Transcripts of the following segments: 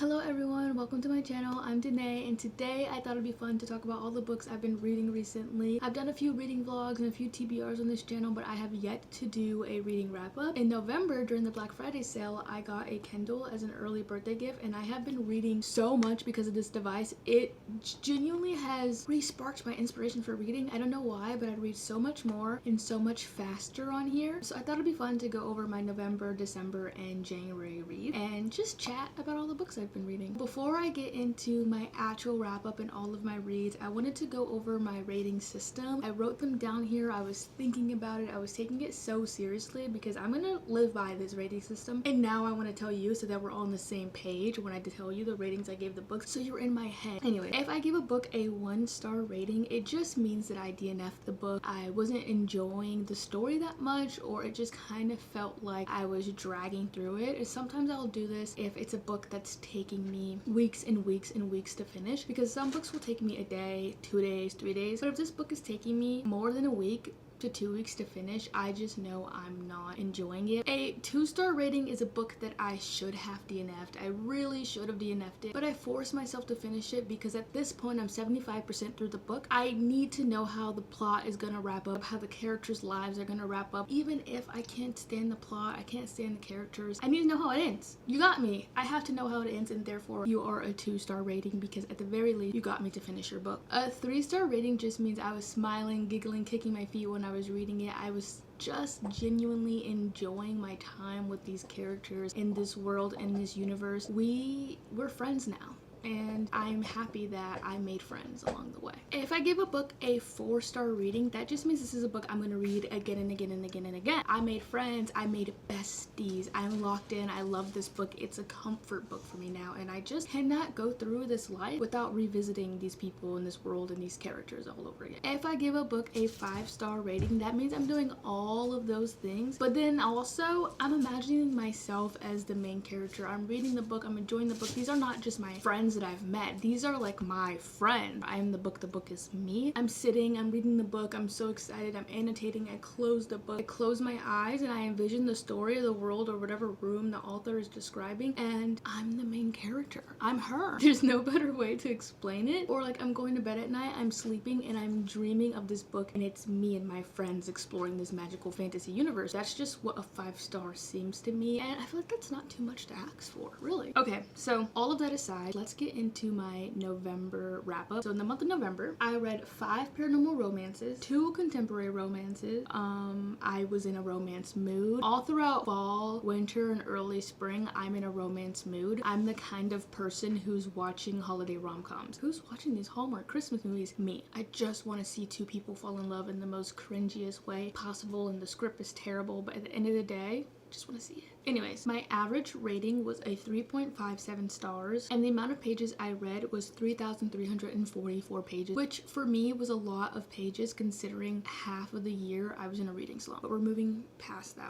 Hello everyone, welcome to my channel. I'm Danae and today I thought it'd be fun to talk about all the books I've been reading recently. I've done a few reading vlogs and a few TBRs on this channel, but I have yet to do a reading wrap up. In November during the Black Friday sale, I got a Kindle as an early birthday gift and I have been reading so much because of this device. It genuinely has re-sparked my inspiration for reading. I don't know why, but I read so much more and so much faster on here. So I thought it'd be fun to go over my November, December, and January read and just chat about all the books I've been reading. Before I get into my actual wrap up and all of my reads, I wanted to go over my rating system. I wrote them down here. I was thinking about it. I was taking it so seriously because I'm gonna live by this rating system, and now I want to tell you so that we're all on the same page when I tell you the ratings I gave the books, so you're in my head. Anyway, if I give a book a 1-star rating, it just means that I DNF'd the book. I wasn't enjoying the story that much, or it just kind of felt like I was dragging through it. And sometimes I'll do this if it's a book that's taking me weeks and weeks and weeks to finish, because some books will take me a day, 2 days, 3 days, but if this book is taking me more than a week to 2 weeks to finish, I just know I'm not enjoying it. A 2-star rating is a book that I should have DNF'd. I really should have DNF'd it, but I forced myself to finish it because at this point I'm 75% through the book. I need to know how the plot is gonna wrap up, how the characters' lives are gonna wrap up. Even if I can't stand the plot, I can't stand the characters, I need to know how it ends. You got me. I have to know how it ends, and therefore you are a 2-star rating because at the very least you got me to finish your book. A 3-star rating just means I was smiling, giggling, kicking my feet when I was reading it. I was just genuinely enjoying my time with these characters in this world, in this universe. We're friends now, and I'm happy that I made friends along the way. If I give a book a 4-star rating, that just means this is a book I'm gonna read again and again and again and again. I made friends, I made besties, I'm locked in, I love this book. It's a comfort book for me now, and I just cannot go through this life without revisiting these people in this world and these characters all over again. If I give a book a 5-star rating, that means I'm doing all of those things, but then also I'm imagining myself as the main character. I'm reading the book, I'm enjoying the book. These are not just my friends that I've met, these are like my friends. I am the book is me. I'm sitting, I'm reading the book, I'm so excited, I'm annotating, I close the book, I close my eyes and I envision the story of the world or whatever room the author is describing, and I'm the main character. I'm her. There's no better way to explain it. Or like I'm going to bed at night, I'm sleeping and I'm dreaming of this book, and it's me and my friends exploring this magical fantasy universe. That's just what a 5-star seems to me, and I feel like that's not too much to ask for, really. Okay, so all of that aside, let's get into my November wrap up. So in the month of November, I read 5 paranormal romances, 2 contemporary romances. I was in a romance mood. All throughout fall, winter, and early spring, I'm in a romance mood. I'm the kind of person who's watching holiday rom-coms. Who's watching these Hallmark Christmas movies? Me. I just want to see 2 people fall in love in the most cringiest way possible, and the script is terrible, but at the end of the day, just want to see it. Anyways, my average rating was a 3.57 stars, and the amount of pages I read was 3,344 pages, which for me was a lot of pages considering half of the year I was in a reading slump. But we're moving past that.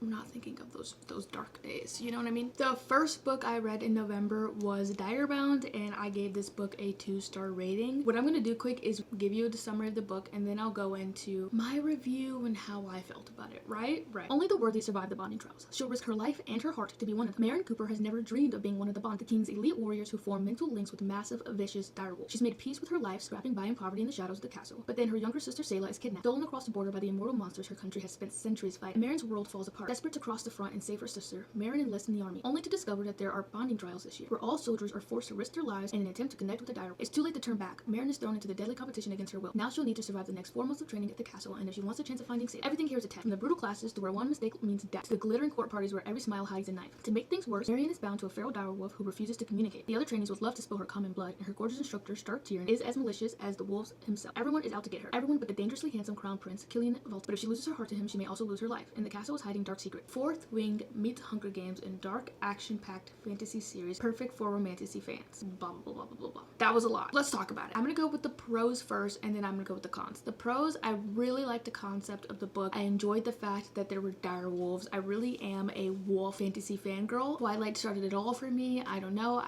I'm not thinking of those dark days, you know what I mean? The first book I read in November was Diarbound, and I gave this book a 2-star rating. What I'm gonna do quick is give you the summary of the book, and then I'll go into my review and how I felt about it, right? Only the worthy survive the bonding trials. She'll risk her life and her heart to be one of them. Maren Cooper has never dreamed of being one of the Bond, the King's elite warriors who form mental links with massive, vicious direwolves. She's made peace with her life, scrapping by in poverty in the shadows of the castle. But then her younger sister Sayla is kidnapped, stolen across the border by the immortal monsters her country has spent centuries fighting. Maren's world falls apart. Desperate to cross the front and save her sister, Maren enlists in the army, only to discover that there are bonding trials this year, where all soldiers are forced to risk their lives in an attempt to connect with the direwolf. It's too late to turn back. Maren is thrown into the deadly competition against her will. Now she'll need to survive the next 4 months of training at the castle, and if she wants a chance of finding safety, everything here is attacked. From the brutal classes to where one mistake means death, to the glittering court parties where every smile hides a knife. To make things worse, Marion is bound to a feral direwolf who refuses to communicate. The other trainees would love to spill her common blood, and her gorgeous instructor, Stark Tyrion, is as malicious as the wolves himself. Everyone is out to get her. Everyone but the dangerously handsome crown prince, Killian Volta. But if she loses her heart to him, she may also lose her life. And the castle is hiding dark secret. Fourth Wing meets Hunger Games in dark, action-packed fantasy series, perfect for romantasy fans. Blah, blah, blah, blah, blah, blah. That was a lot. Let's talk about it. I'm gonna go with the pros first, and then I'm gonna go with the cons. The pros, I really liked the concept of the book. I enjoyed the fact that there were dire wolves. I really am a wolf fantasy fangirl. Twilight started it all for me. I don't know.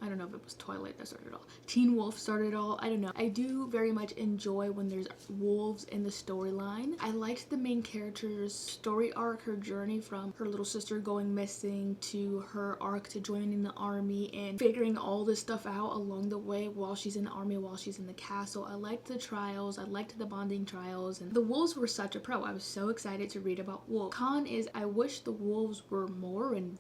I don't know if it was Twilight that started it all. Teen Wolf started it all. I don't know. I do very much enjoy when there's wolves in the storyline. I liked the main character's story arc, her journey from her little sister going missing to her arc to joining the army and figuring all this stuff out along the way while she's in the army, while she's in the castle. I liked the trials. I liked the bonding trials. And the wolves were such a pro. I was so excited to read about wolves. Con is I wish the wolves were more involved.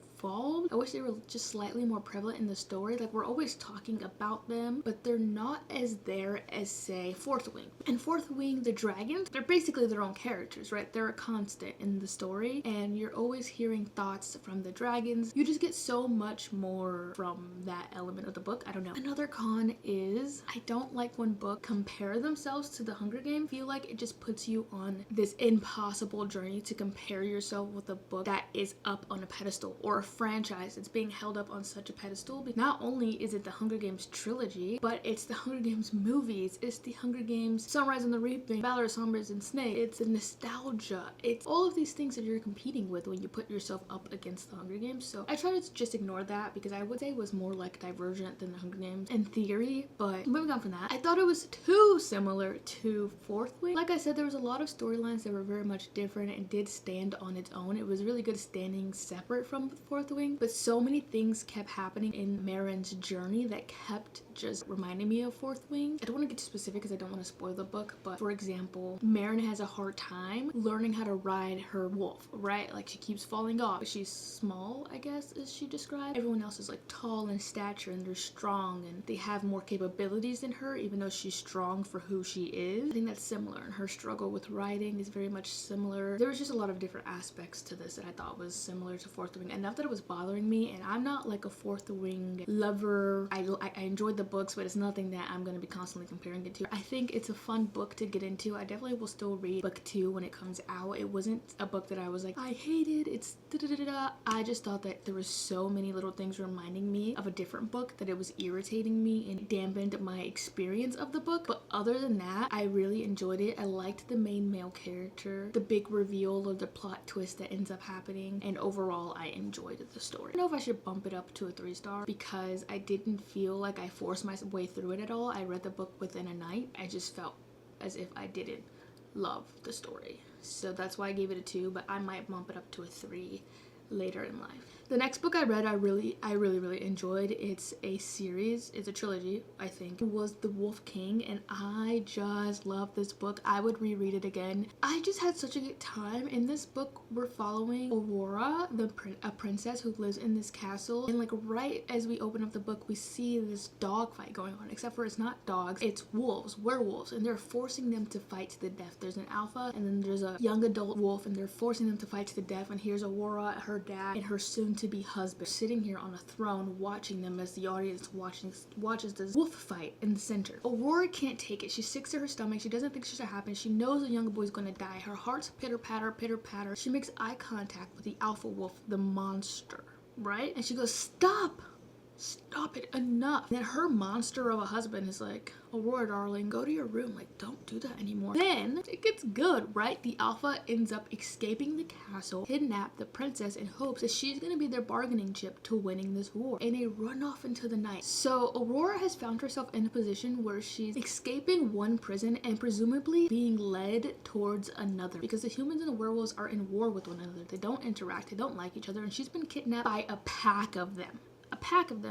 I wish they were just slightly more prevalent in the story. Like, we're always talking about them, but they're not as there as, say, Fourth Wing. In Fourth Wing, the dragons, they're basically their own characters, right? They're a constant in the story, and you're always hearing thoughts from the dragons. You just get so much more from that element of the book. I don't know. Another con is I don't like when books compare themselves to the Hunger Games. I feel like it just puts you on this impossible journey to compare yourself with a book that is up on a pedestal, or a franchise that's being held up on such a pedestal. Not only is it the Hunger Games trilogy, but it's the Hunger Games movies, it's the Hunger Games Sunrise and the Reaping, Valor, Sombras, and Snake, it's the nostalgia, it's all of these things that you're competing with when you put yourself up against the Hunger Games. So I try to just ignore that, because I would say it was more like Divergent than the Hunger Games in theory. But moving on from that, I thought it was too similar to Fourth Wing. Like I said, there was a lot of storylines that were very much different and did stand on its own. It was really good standing separate from Fourth Wing, but so many things kept happening in Marin's journey that kept just reminding me of Fourth Wing. I don't want to get too specific because I don't want to spoil the book, but for example, Marin has a hard time learning how to ride her wolf, right? Like, she keeps falling off. She's small, I guess, as she described. Everyone else is like tall in stature and they're strong and they have more capabilities than her, even though she's strong for who she is. I think that's similar, and her struggle with riding is very much similar. There was just a lot of different aspects to this that I thought was similar to Fourth Wing, enough that it was bothering me. And I'm not like a Fourth Wing lover. I enjoyed the books, but it's nothing that I'm going to be constantly comparing it to. I think it's a fun book to get into. I definitely will still read book 2 when it comes out. It wasn't a book that I was like, I hate it, it's da-da-da-da. I just thought that there was so many little things reminding me of a different book that it was irritating me and dampened my experience of the book. But other than that, I really enjoyed it. I liked the main male character, the big reveal or the plot twist that ends up happening, and overall I enjoyed the story. I don't know if I should bump it up to a 3-star because I didn't feel like I forced my way through it at all. I read the book within a night. I just felt as if I didn't love the story. So that's why I gave it a 2, but I might bump it up to a 3 later in life. The next book I read, I really enjoyed. It's a series, it's a trilogy, I think. It was The Wolf King, and I just love this book. I would reread it again. I just had such a good time. In this book, we're following Aurora, a princess who lives in this castle, and like right as we open up the book, we see this dog fight going on, except for it's not dogs, it's wolves, werewolves, and they're forcing them to fight to the death. There's an alpha, and then there's a young adult wolf, and they're forcing them to fight to the death. And here's Aurora, her dad, and her soon-to-be husband sitting here on a throne watching them as the audience watches this wolf fight in the center. Aurora can't take it. She's sick to her stomach. She doesn't think it should happen. She knows the young boy's gonna die. Her heart's pitter-patter, pitter-patter. She makes eye contact with the alpha wolf, the monster, right? And she goes, stop it, enough. And then her monster of a husband is like, Aurora, darling, go to your room. Like, don't do that anymore. Then it gets good, right? The alpha ends up escaping the castle, kidnap the princess in hopes that she's gonna be their bargaining chip to winning this war, and they run off into the night. So Aurora has found herself in a position where she's escaping one prison and presumably being led towards another, because the humans and the werewolves are in war with one another. They don't interact, they don't like each other, and she's been kidnapped by a pack of them,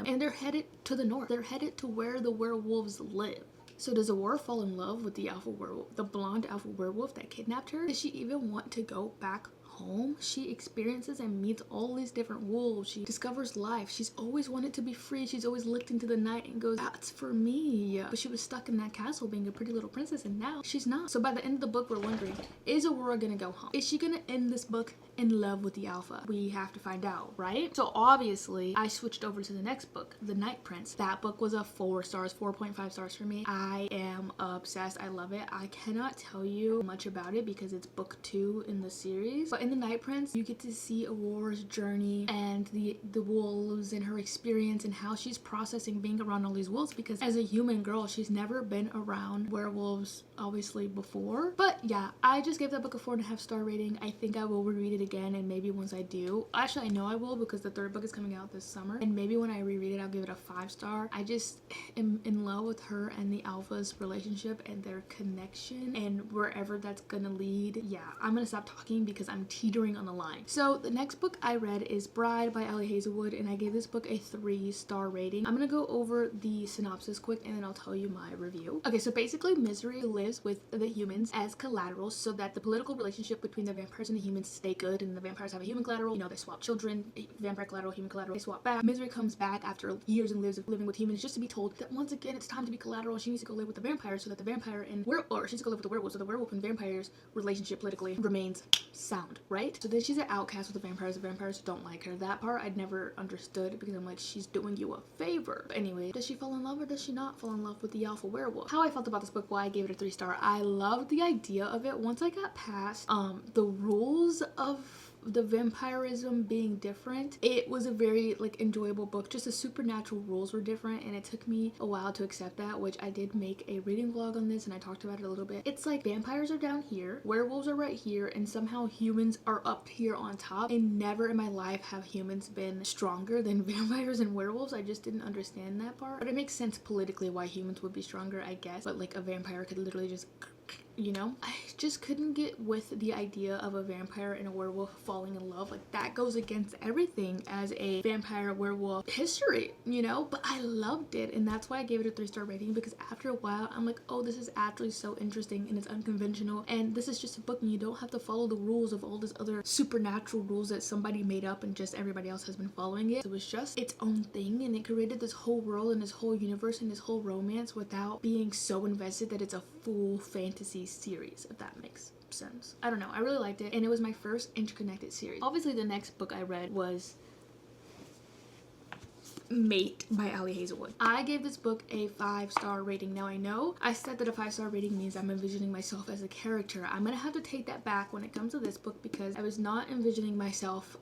and they're headed to the north. They're headed to where the werewolves live. So does Aurora fall in love with the alpha werewolf, the blonde alpha werewolf that kidnapped her? Does she even want to go back home? She experiences and meets all these different wolves. She discovers life. She's always wanted to be free. She's always looked into the night and goes, that's for me. But she was stuck in that castle being a pretty little princess, and now she's not. So by the end of the book, we're wondering, is Aurora gonna go home? Is she gonna end this book in love with the alpha? We have to find out, right? So obviously I switched over to the next book, The Night Prince. That book was a 4 stars, 4.5 stars for me. I am obsessed. I love it. I cannot tell you much about it because it's book 2 in the series, but in The Night Prince you get to see Aurora's journey and the wolves and her experience and how she's processing being around all these wolves, because as a human girl she's never been around werewolves obviously before. But yeah, I just gave that book a 4.5 star rating. I think I will reread it again, and maybe once I do, actually I know I will because the third book is coming out this summer, and maybe when I reread it I'll give it a 5-star. I just am in love with her and the alpha's relationship and their connection, and wherever that's gonna lead. Yeah, I'm gonna stop talking because I'm teetering on the line. So the next book I read is Bride by Ali Hazelwood, and I gave this book a 3-star rating. I'm gonna go over the synopsis quick and then I'll tell you my review. Okay, so basically Misery lives with the humans as collateral so that the political relationship between the vampires and the humans stay good, and the vampires have a human collateral, you know, they swap children, vampire collateral, human collateral, they swap back. Misery comes back after years and lives of living with humans just to be told that once again it's time to be collateral and she needs to go live with the vampires so that the vampire and she needs to go live with the werewolf so the werewolf and vampires relationship politically remains sound, right? So then she's an outcast with the vampires don't like her. That part I'd never understood because I'm like, she's doing you a favor. But anyway, does she fall in love or does she not fall in love with the alpha werewolf? How I felt about this book, why I gave it a 3-star. I loved the idea of it. Once I got past the rules of the vampirism being different, it was a very like enjoyable book. Just the supernatural rules were different and it took me a while to accept that, which I did make a reading vlog on this and I talked about it a little bit. It's like vampires are down here, werewolves are right here, and somehow humans are up here on top, and never in my life have humans been stronger than vampires and werewolves. I just didn't understand that part, but it makes sense politically why humans would be stronger, I guess, but like a vampire could literally just, you know? I just couldn't get with the idea of a vampire and a werewolf falling in love. Like, that goes against everything as a vampire werewolf history, you know? But I loved it, and that's why I gave it a 3-star rating, because after a while I'm like, oh, this is actually so interesting and it's unconventional, and this is just a book and you don't have to follow the rules of all this other supernatural rules that somebody made up and just everybody else has been following it. It was just its own thing, and it created this whole world and this whole universe and this whole romance without being so invested that it's a full fantasy series, if that makes sense. I don't know, I really liked it, and it was my first interconnected series. Obviously the next book I read was Mate by Ali Hazelwood. I gave this book a 5-star rating. Now I know I said that a 5-star rating means I'm envisioning myself as a character. I'm gonna have to take that back when it comes to this book because I was not envisioning myself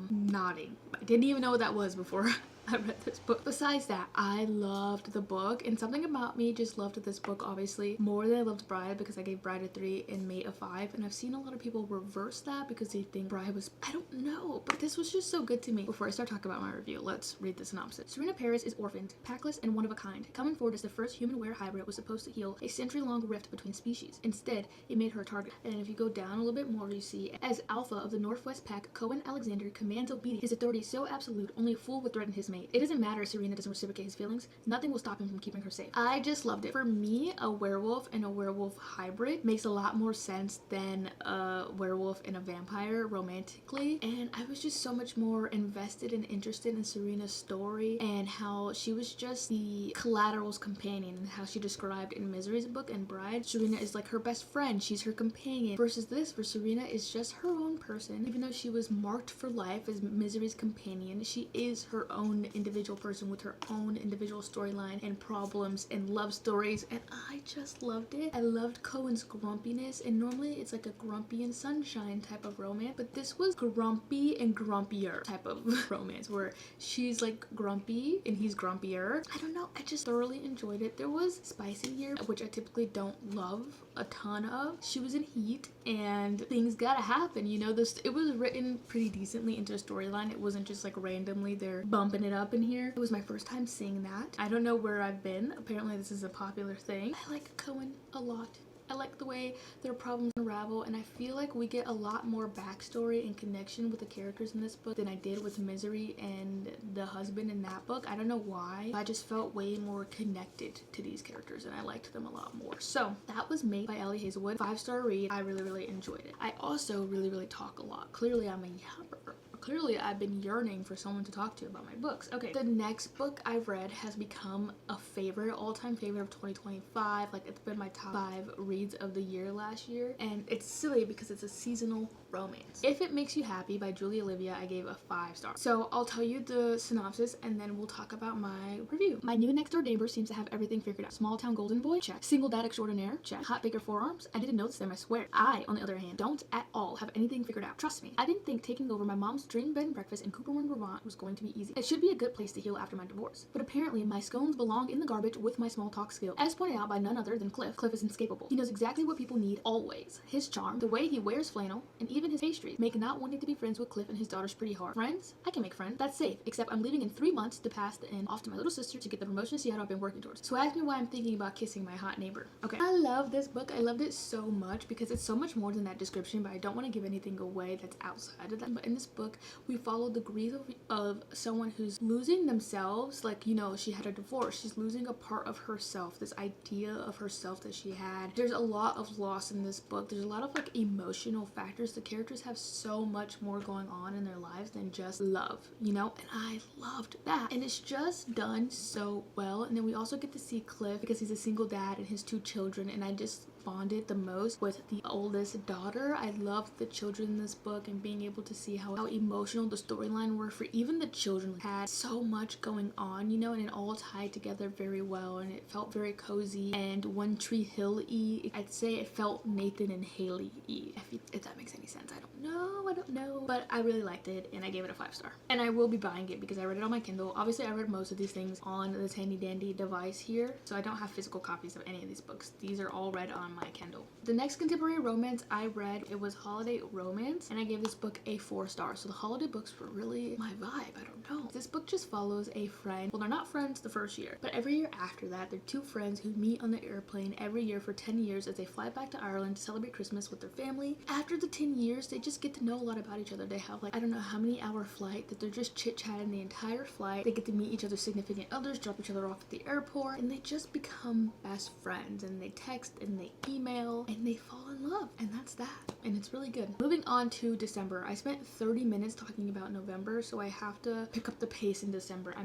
nodding. I didn't even know what that was before I read this book. Besides that, I loved the book, and something about me just loved this book obviously more than I loved Bride, because I gave Bride a 3 and Mate a 5, and I've seen a lot of people reverse that because they think Bride was, I don't know, but this was just so good to me. Before I start talking about my review, let's read the synopsis. Serena Paris is orphaned, packless, and one of a kind. Coming forward as the first human-were hybrid was supposed to heal a century-long rift between species. Instead, it made her a target. And if you go down a little bit more, you see, as alpha of the Northwest Pack, Cohen Alexander commands obedience. His authority is so absolute, only a fool would threaten his mate. It doesn't matter if Serena doesn't reciprocate his feelings. Nothing will stop him from keeping her safe. I just loved it. For me, a werewolf and a werewolf hybrid makes a lot more sense than a werewolf and a vampire romantically, and I was just so much more invested and interested in Serena's story and how she was just the collateral's companion, and how she described in Misery's book and Bride, Serena is like her best friend, she's her companion, versus this, where Serena is just her own person. Even though she was marked for life as Misery's companion, she is her own individual person with her own individual storyline and problems and love stories, and I just loved it. I loved Cohen's grumpiness, and normally it's like a grumpy and sunshine type of romance, but this was grumpy and grumpier type of romance, where she's like grumpy and he's grumpier. I don't know, I just thoroughly enjoyed it. There was spice in here, which I typically don't love a ton of. She was in heat and things gotta happen, you know. It was written pretty decently into a storyline. It wasn't just like randomly they're bumping it up in here. It was my first time seeing that. I don't know where I've been. Apparently this is a popular thing. I like Cohen a lot. I like the way their problems unravel, and I feel like we get a lot more backstory and connection with the characters in this book than I did with Misery and the husband in that book. I don't know why, I just felt way more connected to these characters and I liked them a lot more. So that was Mate by Ali Hazelwood. 5-star read. I really enjoyed it. I also really talk a lot. Clearly I'm a yapper. Clearly I've been yearning for someone to talk to about my books. Okay, the next book I've read has become a favorite, all-time favorite of 2025. Like, it's been my top 5 reads of the year last year, and it's silly because it's a seasonal romance. If It Makes You Happy by Julie Olivia, I gave a 5-star. So I'll tell you the synopsis and then we'll talk about my review. My new next door neighbor seems to have everything figured out. Small town golden boy? Check. Single dad extraordinaire? Check. Hot baker forearms? I didn't notice them, I swear. I, on the other hand, don't at all have anything figured out. Trust me. I didn't think taking over my mom's dream bed and breakfast in Cooperman, Vermont was going to be easy. It should be a good place to heal after my divorce. But apparently my scones belong in the garbage with my small talk skill. As pointed out by none other than Cliff, Cliff is inescapable. He knows exactly what people need always. His charm, the way he wears flannel, and even even his pastries make not wanting to be friends with Cliff and his daughters pretty hard. Friends? I can make friends. That's safe, except I'm leaving in 3 months to pass the inn off to my little sister to get the promotion to Seattle I've been working towards. So ask me why I'm thinking about kissing my hot neighbor. Okay, I love this book. I loved it so much because it's so much more than that description, but I don't want to give anything away that's outside of that. But in this book, we follow the grief of someone who's losing themselves. Like, you know, she had a divorce. She's losing a part of herself, this idea of herself that she had. There's a lot of loss in this book. There's a lot of like emotional factors. The characters have so much more going on in their lives than just love, you know, and I loved that. And it's just done so well. And then we also get to see Cliff because he's a single dad and his 2 children, and I just bonded the most with the oldest daughter. I loved the children in this book and being able to see how emotional the storyline were for even the children. Had so much going on, you know, and it all tied together very well, and it felt very cozy and One Tree Hill-y. I'd say it felt Nathan and Haley-y, if that makes any sense. I don't know, but I really liked it and I gave it a 5-star, and I will be buying it because I read it on my Kindle. Obviously I read most of these things on this handy dandy device here, so I don't have physical copies of any of these books. These are all read on my Kindle. The next contemporary romance I read, it was Holiday Romance, and I gave this book a 4 stars. So the holiday books were really my vibe. I don't know. This book just follows a friend. Well, they're not friends the first year, but every year after that, they're 2 friends who meet on the airplane every year for 10 years as they fly back to Ireland to celebrate Christmas with their family. After the 10 years, they just get to know a lot about each other. They have like, I don't know how many hour flight that they're just chit-chatting the entire flight. They get to meet each other's significant others, drop each other off at the airport, and they just become best friends, and they text and they email and they fall in love, and that's that, and it's really good. Moving on to December. I spent 30 minutes talking about November, so I have to pick up the pace in December.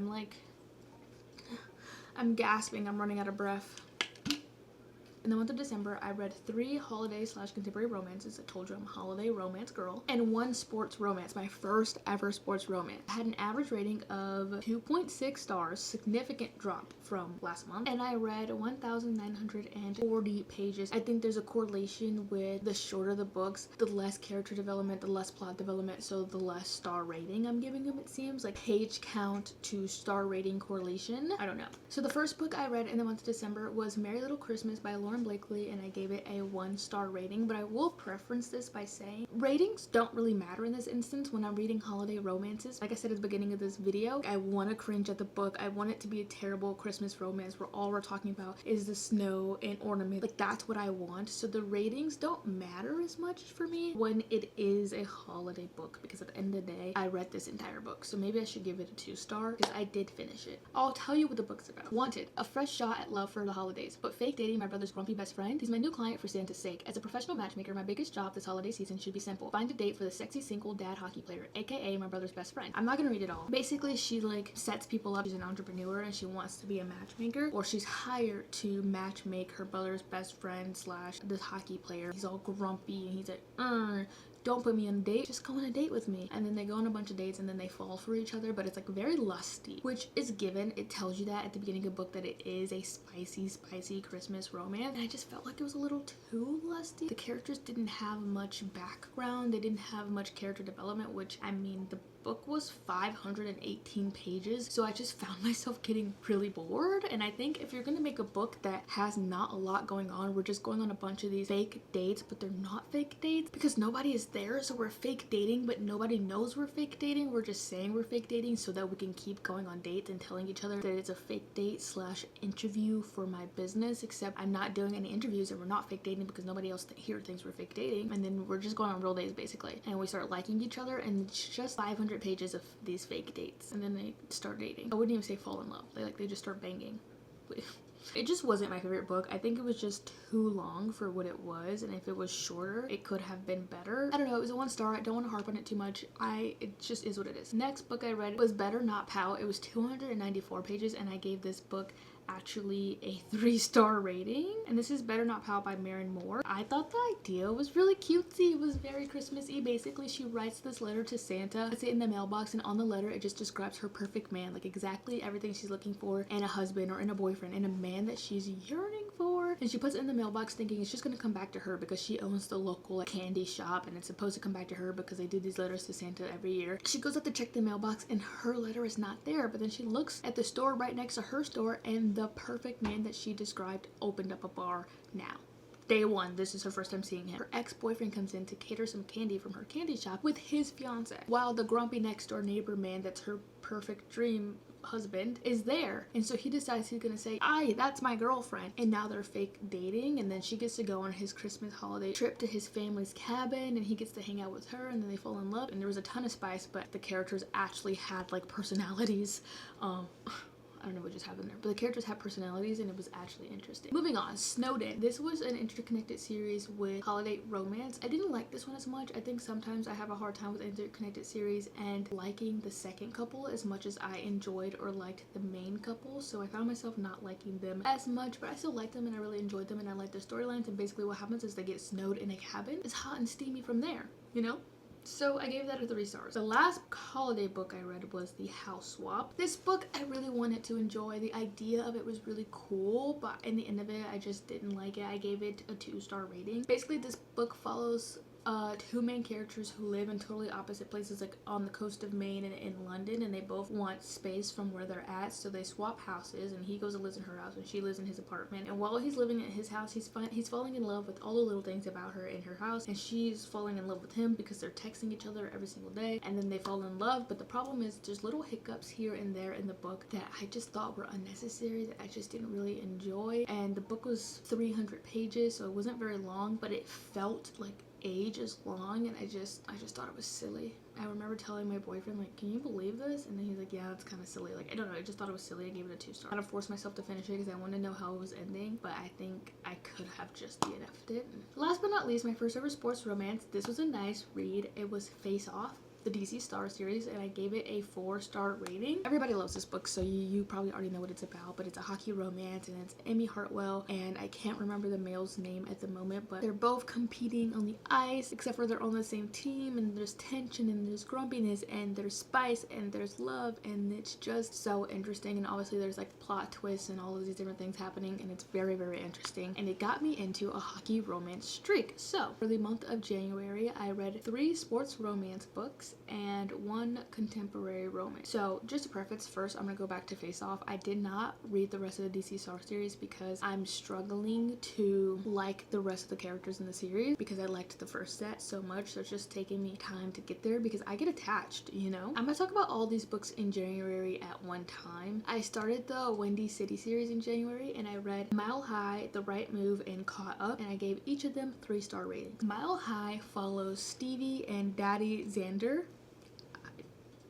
I'm gasping, I'm running out of breath. In the month of December, I read 3 holiday/contemporary romances. I told you I'm a holiday romance girl. And 1 sports romance, my first ever sports romance. I had an average rating of 2.6 stars, significant drop from last month. And I read 1,940 pages. I think there's a correlation with the shorter the books, the less character development, the less plot development, so the less star rating I'm giving them, it seems. Like page count to star rating correlation. I don't know. So the first book I read in the month of December was Merry Little Christmas by Lauren Blakely, and I gave it a 1-star rating, but I will preference this by saying ratings don't really matter in this instance when I'm reading holiday romances. Like I said at the beginning of this video, I want to cringe at the book. I want it to be a terrible Christmas romance where all we're talking about is the snow and ornament. Like that's what I want. So the ratings don't matter as much for me when it is a holiday book, because at the end of the day, I read this entire book. So maybe I should give it a 2-star because I did finish it. I'll tell you what the book's about. Wanted, a fresh shot at love for the holidays, but fake dating my brother's grumpy best friend. He's my new client for Santa's sake. As a professional matchmaker, my biggest job this holiday season should be simple. Find a date for the sexy single dad hockey player, aka my brother's best friend. I'm not gonna read it all. Basically, she like sets people up. She's an entrepreneur and she wants to be a matchmaker, or she's hired to matchmake her brother's best friend / this hockey player. He's all grumpy and he's like, don't put me on a date, just go on a date with me. And then they go on a bunch of dates and then they fall for each other, but it's like very lusty, which is given. It tells you that at the beginning of the book that it is a spicy Christmas romance, and I just felt like it was a little too lusty. The characters didn't have much background, they didn't have much character development, which, I mean, the book was 518 pages, so I just found myself getting really bored. And I think if you're gonna make a book that has not a lot going on, we're just going on a bunch of these fake dates, but they're not fake dates because nobody is there, so we're fake dating, but nobody knows we're fake dating. We're just saying we're fake dating so that we can keep going on dates and telling each other that it's a fake date / interview for my business, except I'm not doing any interviews and we're not fake dating because nobody else here thinks we're fake dating, and then we're just going on real dates basically, and we start liking each other, and it's just 500 pages of these fake dates, and then they start dating. I wouldn't even say fall in love. They just start banging. It just wasn't my favorite book. I think it was just too long for what it was, and if it was shorter, it could have been better. I don't know, it was a 1-star. I don't want to harp on it too much. It just is what it is. Next book I read was Better Not Pout. It was 294 pages, and I gave this book actually a 3-star rating, and this is Better Not Pout by Maren Moore. I thought the idea was really cutesy. It was very Christmassy. Basically, she writes this letter to Santa, puts it in the mailbox, and on the letter it just describes her perfect man, like exactly everything she's looking for in a husband or in a boyfriend, in a man that she's yearning for, and she puts it in the mailbox thinking it's just gonna come back to her because she owns the local candy shop, and it's supposed to come back to her because they do these letters to Santa every year. She goes up to check the mailbox and her letter is not there, but then she looks at the store right next to her store, and the perfect man that she described opened up a bar now. day one, this is her first time seeing him. Her ex-boyfriend comes in to cater some candy from her candy shop with his fiance, while the grumpy next door neighbor man that's her perfect dream husband is there. And so he decides he's gonna say, "Aye, that's my girlfriend." And now they're fake dating, and then she gets to go on his Christmas holiday trip to his family's cabin, and he gets to hang out with her, and then they fall in love. And there was a ton of spice, but the characters actually had like personalities. I don't know what just happened there, but the characters have personalities and it was actually interesting. Moving on, Snowden. This was an interconnected series with holiday romance. I didn't like this one as much. I think sometimes I have a hard time with interconnected series and liking the second couple as much as I enjoyed or liked the main couple. So I found myself not liking them as much, but I still liked them and I really enjoyed them and I liked their storylines. And basically what happens is they get snowed in a cabin. It's hot and steamy from there, you know? So I gave that a 3 stars. The last holiday book I read was The House Swap. This book I really wanted to enjoy. The idea of it was really cool, but in the end of it, I just didn't like it. I gave it a 2-star rating. Basically, this book follows 2 main characters who live in totally opposite places, like on the coast of Maine and in London, and they both want space from where they're at, so they swap houses, and he goes and lives in her house and she lives in his apartment. And while he's living at his house, he's falling in love with all the little things about her in her house, and she's falling in love with him because they're texting each other every single day, and then they fall in love. But the problem is there's little hiccups here and there in the book that I just thought were unnecessary, that I just didn't really enjoy. And the book was 300 pages, so it wasn't very long, but it felt like ages long, and I just thought it was silly. I remember telling my boyfriend, like, "Can you believe this?" And then he's like, "Yeah, it's kind of silly." Like, I don't know, I just thought it was silly. I gave it a 2 star. I had to force myself to finish it because I wanted to know how it was ending, but I think I could have just DNF'd it. Last but not least, my first ever sports romance. This was a nice read. It was Face Off, the DC Star series, and I gave it a 4-star rating. Everybody loves this book, so you probably already know what it's about, but it's a hockey romance, and it's Emmy Hartwell, and I can't remember the male's name at the moment, but they're both competing on the ice, except for they're on the same team, and there's tension, and there's grumpiness, and there's spice, and there's love, and it's just so interesting. And obviously there's like plot twists and all of these different things happening, and it's very, very interesting, and it got me into a hockey romance streak. So for the month of January, I read 3 sports romance books and 1 contemporary romance. So just to preface, first I'm gonna go back to Face Off. I did not read the rest of the DC Star series because I'm struggling to like the rest of the characters in the series because I liked the first set so much, so it's just taking me time to get there because I get attached, you know? I'm gonna talk about all these books in January at one time. I started the Windy City series in January, and I read Mile High, The Right Move, and Caught Up, and I gave each of them 3-star ratings. Mile High follows Stevie and Daddy Xander.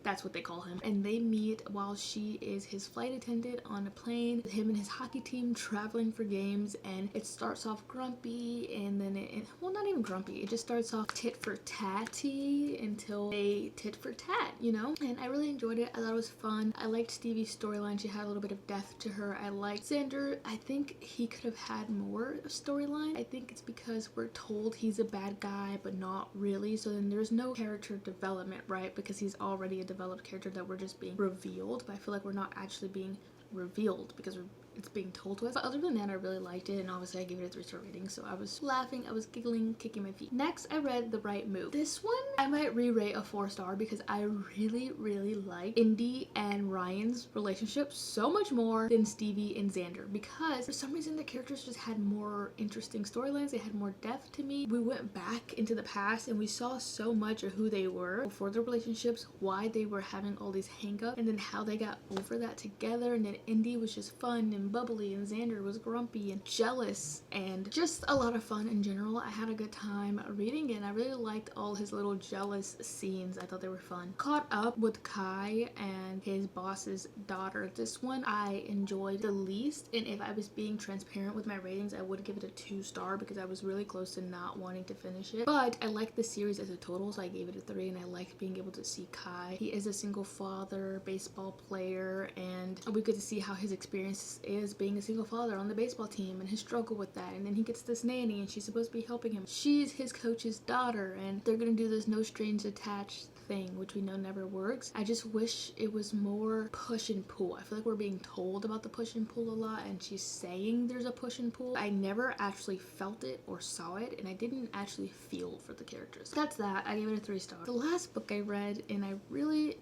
That's what they call him. And they meet while she is his flight attendant on a plane, with him and his hockey team traveling for games. And it starts off grumpy, and then well, not even grumpy. It just starts off tit for tatty until they tit for tat, you know? And I really enjoyed it. I thought it was fun. I liked Stevie's storyline. She had a little bit of depth to her. I liked Xander. I think he could have had more storyline. I think it's because we're told he's a bad guy, but not really. So then there's no character development, right? Because he's already a developed character that we're just being revealed, but I feel like we're not actually being revealed because it's being told to us. But other than that, I really liked it, and obviously I gave it a 3-star rating, so I was laughing, I was giggling, kicking my feet. Next, I read The Right Move. This one I might re-rate a 4-star because I really, really like Indy and Ryan's relationship so much more than Stevie and Xander, because for some reason the characters just had more interesting storylines. They had more depth to me. We went back into the past and we saw so much of who they were before their relationships, why they were having all these hang-ups, and then how they got over that together. And then Indy was just fun and bubbly, and Xander was grumpy and jealous, and just a lot of fun in general. I had a good time reading it, and I really liked all his little jealous scenes. I thought they were fun. Caught Up with Kai and his boss's daughter. This one I enjoyed the least, and if I was being transparent with my ratings, I would give it a 2-star because I was really close to not wanting to finish it. But I liked the series as a total, so I gave it a 3, and I liked being able to see Kai. He is a single father, baseball player, and we get to see how his experience is being a single father on the baseball team and his struggle with that. And then he gets this nanny, and she's supposed to be helping him. She's his coach's daughter, and they're gonna do this no strings attached thing, which we know never works. I just wish it was more push and pull. I feel like we're being told about the push and pull a lot, and she's saying there's a push and pull. I never actually felt it or saw it, and I didn't actually feel for the characters. That's that. I gave it a 3-star. The last book I read, and I really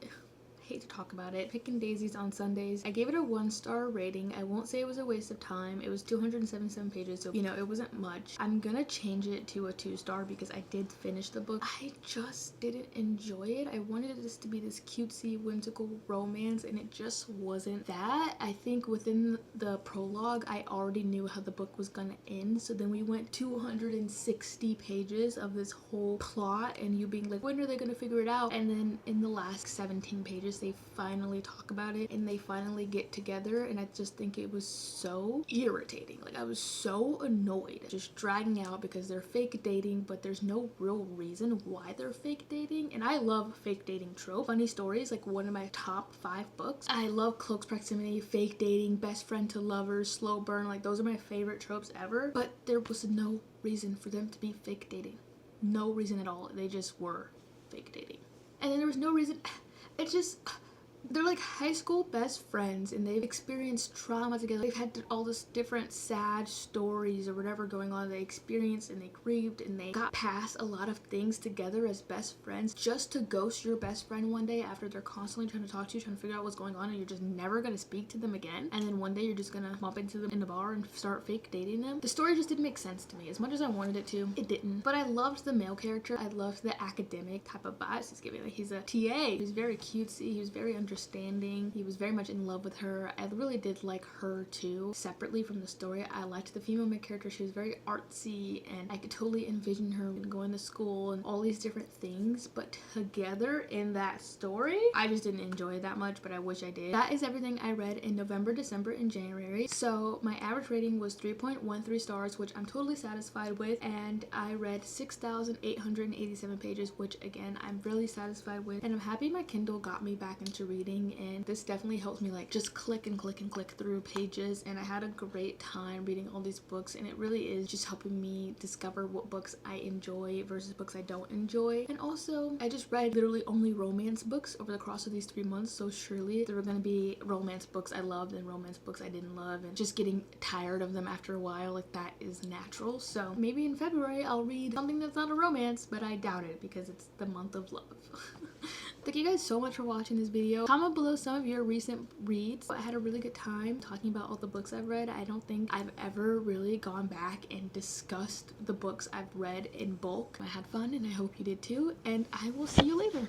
hate to talk about it. Picking Daisies on Sundays. I gave it a 1-star rating. I won't say it was a waste of time. It was 277 pages, so you know, it wasn't much. I'm gonna change it to a 2-star because I did finish the book. I just didn't enjoy it. I wanted this to be this cutesy, whimsical romance, and it just wasn't that. I think within the prologue, I already knew how the book was gonna end, so then we went 260 pages of this whole plot, and you being like, when are they gonna figure it out? And then in the last 17 pages, they finally talk about it, and they finally get together, and I just think it was so irritating. Like, I was so annoyed, just dragging out because they're fake dating, but there's no real reason why they're fake dating. And I love fake dating trope. Funny stories, like one of my top 5 books. I love close proximity, fake dating, best friend to lovers, slow burn. Like, those are my favorite tropes ever, but there was no reason for them to be fake dating. No reason at all. They just were fake dating. And then there was no reason. It's just, they're like high school best friends, and they've experienced trauma together. They've had all this different sad stories or whatever going on. They experienced and they grieved and they got past a lot of things together as best friends, just to ghost your best friend one day after they're constantly trying to talk to you, trying to figure out what's going on, and you're just never gonna speak to them again. And then one day you're just gonna bump into them in the bar and start fake dating them. The story just didn't make sense to me. As much as I wanted it to, it didn't. But I loved the male character. I loved the academic type of vibes he's giving. Like, he's a TA. He was very cutesy. He was very understanding. He was very much in love with her. I really did like her too, separately from the story. I liked the female main character. She was very artsy, and I could totally envision her going to school and all these different things, but together in that story, I just didn't enjoy it that much, but I wish I did. That is everything I read in November, December, and January. So my average rating was 3.13 stars, which I'm totally satisfied with, and I read 6,887 pages, which again, I'm really satisfied with, and I'm happy my Kindle got me back into reading, and this definitely helps me like just click and click and click through pages. And I had a great time reading all these books, and it really is just helping me discover what books I enjoy versus books I don't enjoy. And also, I just read literally only romance books over the course of these 3 months, so surely there were going to be romance books I loved and romance books I didn't love, and just getting tired of them after a while, like, that is natural. So maybe in February I'll read something that's not a romance, but I doubt it because it's the month of love. Thank you guys so much for watching this video. Comment below some of your recent reads. I had a really good time talking about all the books I've read. I don't think I've ever really gone back and discussed the books I've read in bulk. I had fun, and I hope you did too, and I will see you later.